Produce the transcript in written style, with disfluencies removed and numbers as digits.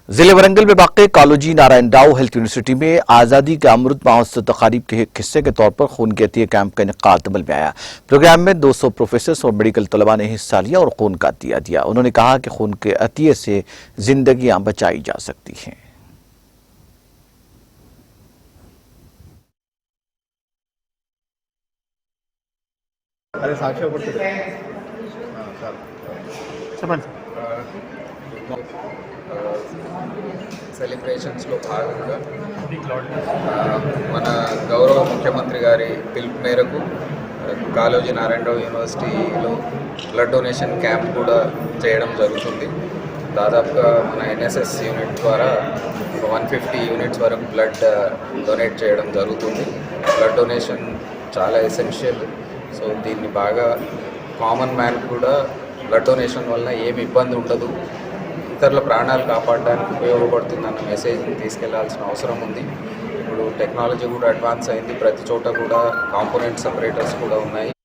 जिले वरंगल में वाक़ कालोजी नारायण राव हेल्थ यूनिवर्सिटी में आज़ादी के अमृत महोत्सव तक़रीब के एक हिस्से के तौर पर खून के अतिये कैंप का इनेकाद अमल में आया। प्रोग्राम में 200 प्रोफेसर और मेडिकल तलबा ने हिस्सा लिया और खून का अतिया दिया। उन्होंने कहा कि खून के अतिये से जिंदगियां बचाई जा सकती हैं। సెలబ్రేషన్స్ లో భాగంగా మన గౌరవ ముఖ్యమంత్రి గారి పిలుపు మేరకు కాళోజీ నారాయణరావు యూనివర్సిటీలో బ్లడ్ డొనేషన్ క్యాంప్ కూడా చేయడం జరుగుతుంది. దాదాపుగా మన ఎన్ఎస్ఎస్ యూనిట్ ద్వారా 150 యూనిట్స్ వరకు బ్లడ్ డొనేట్ చేయడం జరుగుతుంది. బ్లడ్ డొనేషన్ చాలా ఎసెన్షియల్. సో దీన్ని బాగా కామన్ మ్యాన్ కూడా బ్లడ్ డొనేషన్ వల్ల ఏమి ఇబ్బంది ఉండదు, ఇతరుల ప్రాణాలు కాపాడడానికి ఉపయోగపడుతుందన్న మెసేజ్ని తీసుకెళ్లాల్సిన అవసరం ఉంది. ఇప్పుడు టెక్నాలజీ కూడా అడ్వాన్స్ అయింది, ప్రతి చోట కూడా కాంపోనెంట్ సపరేటర్స్ కూడా ఉన్నాయి.